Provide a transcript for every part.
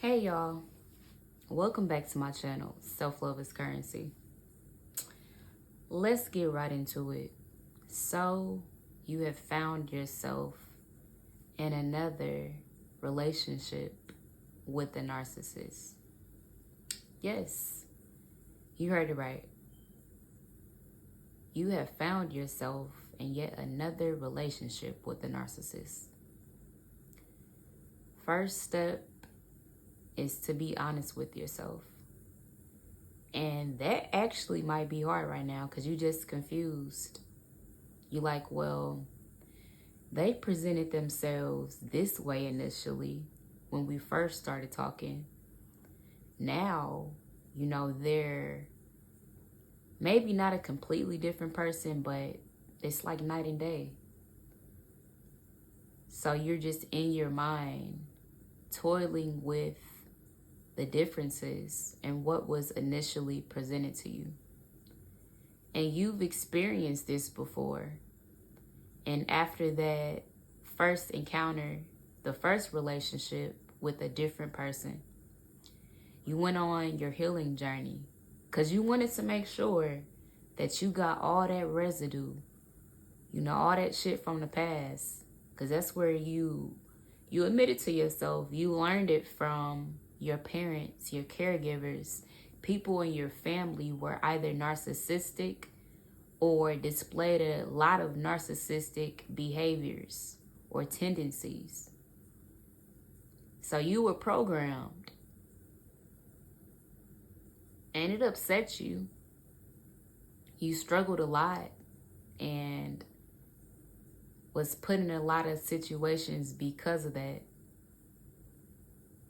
Hey y'all, welcome back to my channel, Self-Love is Currency. Let's get right into it. So, you have found yourself in another relationship with a narcissist. Yes, you heard it right. You have found yourself in yet another relationship with a narcissist. First step is to be honest with yourself. And that actually might be hard right now because you're just confused. You're like, well, they presented themselves this way initially when we first started talking. Now, they're maybe not a completely different person, but it's like night and day. So you're just in your mind toiling with the differences and what was initially presented to you. And you've experienced this before. And after that first encounter, the first relationship with a different person, you went on your healing journey because you wanted to make sure that you got all that residue, all that shit from the past. Because that's where you admitted to yourself, you learned it from your parents, your caregivers, people in your family were either narcissistic or displayed a lot of narcissistic behaviors or tendencies. So you were programmed. And it upset you. You struggled a lot and was put in a lot of situations because of that.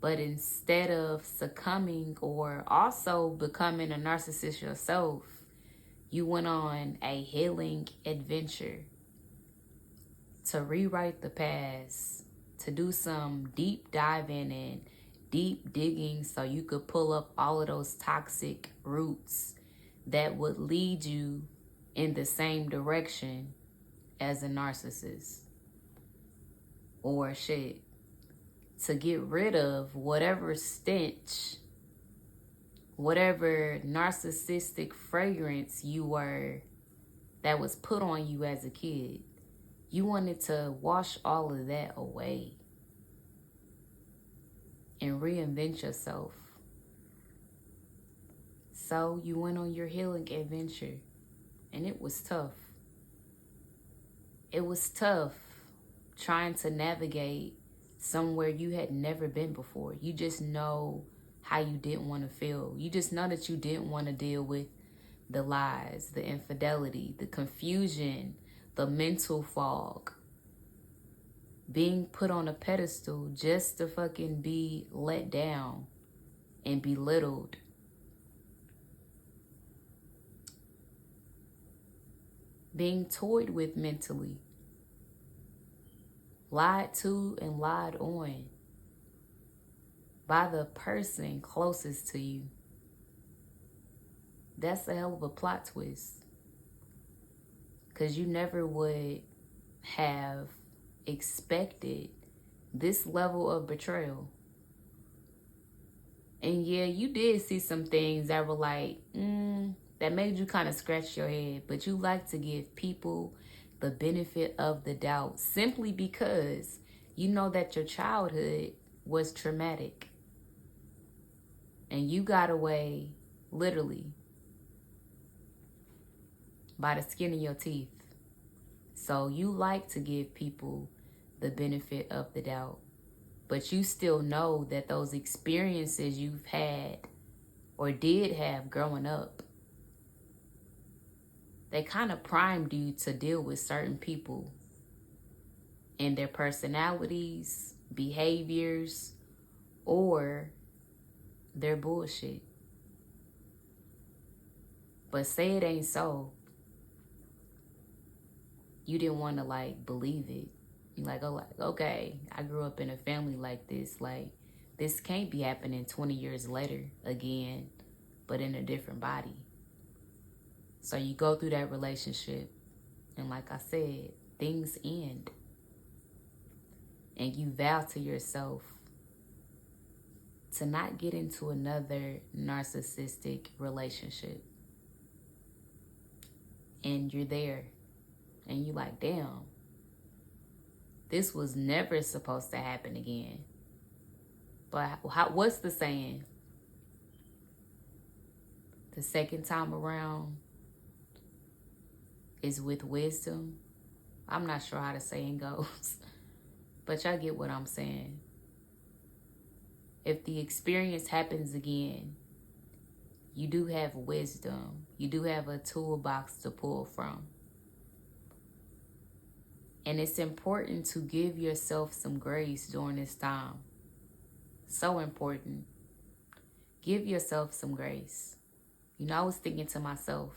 But instead of succumbing or also becoming a narcissist yourself, you went on a healing adventure to rewrite the past, to do some deep diving and deep digging so you could pull up all of those toxic roots that would lead you in the same direction as a narcissist. Or shit, to get rid of whatever stench, whatever narcissistic fragrance you were that was put on you as a kid. You wanted to wash all of that away and reinvent yourself. So you went on your healing adventure, and it was tough. It was tough trying to navigate somewhere you had never been before. You just know how you didn't want to feel. You just know that you didn't want to deal with the lies, the infidelity, the confusion, the mental fog, being put on a pedestal just to fucking be let down and belittled. Being toyed with mentally, lied to and lied on by the person closest to you. That's a hell of a plot twist. Because you never would have expected this level of betrayal. And yeah, you did see some things that were like, that made you kind of scratch your head. But you like to give people the benefit of the doubt simply because you know that your childhood was traumatic. And you got away, literally, by the skin of your teeth. So you like to give people the benefit of the doubt. But you still know that those experiences you've had or did have growing up, they kind of primed you to deal with certain people and their personalities, behaviors, or their bullshit. But say it ain't so. You didn't want to believe it. You're like, oh, okay, I grew up in a family like this. Like, this can't be happening 20 years later again, but in a different body. So you go through that relationship, and like I said, things end. And you vow to yourself to not get into another narcissistic relationship. And you're there. And you're like, damn, this was never supposed to happen again. But what's the saying? The second time around is with wisdom. I'm not sure how the saying goes, but y'all get what I'm saying. If the experience happens again, you do have wisdom. You do have a toolbox to pull from. And it's important to give yourself some grace during this time. So important. Give yourself some grace. You know, I was thinking to myself,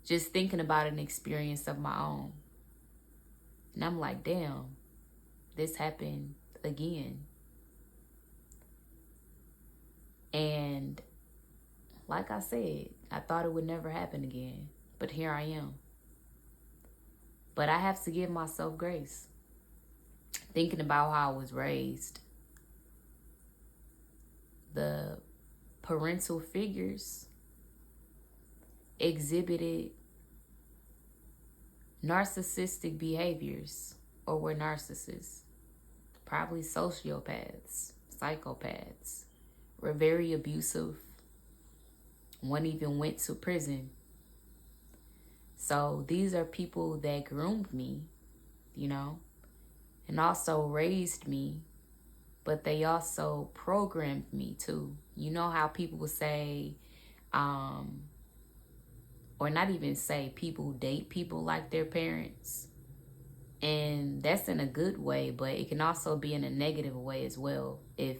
just thinking about an experience of my own. And I'm like, damn, this happened again. And like I said, I thought it would never happen again. But here I am. But I have to give myself grace. Thinking about how I was raised. The parental figures exhibited narcissistic behaviors or were narcissists. Probably sociopaths, psychopaths. Were very abusive. One even went to prison. So these are people that groomed me, you know, and also raised me, but they also programmed me too. You know how people will say, or not even say, people date people like their parents. And that's in a good way, but it can also be in a negative way as well if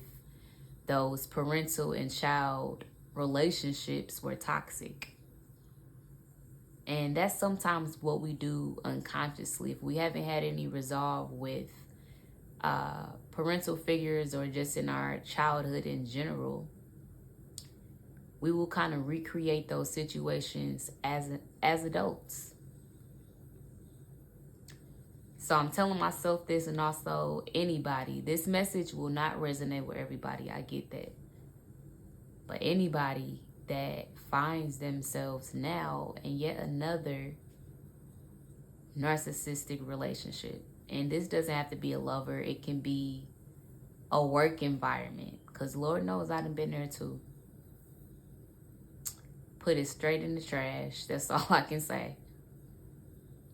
those parental and child relationships were toxic. And that's sometimes what we do unconsciously. If we haven't had any resolve with parental figures or just in our childhood in general, we will kind of recreate those situations as adults. So I'm telling myself this, and also anybody. This message will not resonate with everybody. I get that. But anybody that finds themselves now in yet another narcissistic relationship. And this doesn't have to be a lover. It can be a work environment. Because Lord knows I done been there too. Put it straight in the trash. That's all I can say.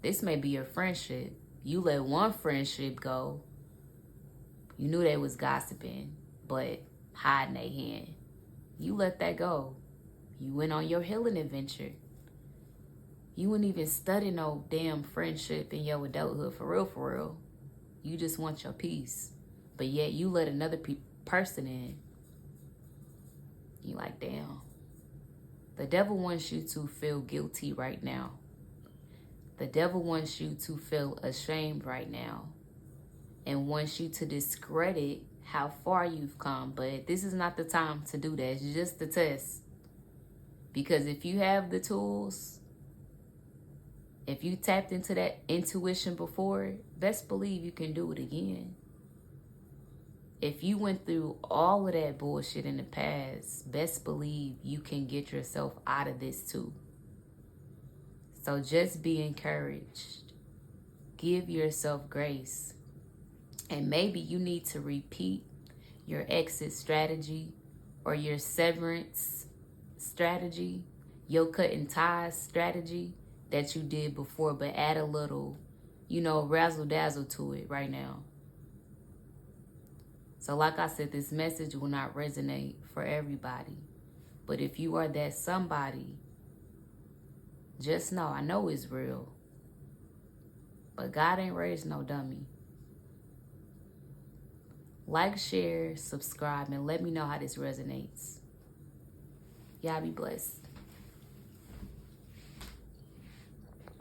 This may be your friendship. You let one friendship go. You knew they was gossiping, but hiding their hand. You let that go. You went on your healing adventure. You wouldn't even study no damn friendship in your adulthood, for real, for real. You just want your peace. But yet you let another person in. You like, damn. The devil wants you to feel guilty right now. The devil wants you to feel ashamed right now. And wants you to discredit how far you've come. But this is not the time to do that. It's just the test. Because if you have the tools, if you tapped into that intuition before, best believe you can do it again. If you went through all of that bullshit in the past, best believe you can get yourself out of this too. So just be encouraged. Give yourself grace. And maybe you need to repeat your exit strategy or your severance strategy, your cutting ties strategy that you did before, but add a little, razzle dazzle to it right now. So like I said, this message will not resonate for everybody. But if you are that somebody, just know, I know it's real. But God ain't raised no dummy. Like, share, subscribe, and let me know how this resonates. Y'all be blessed.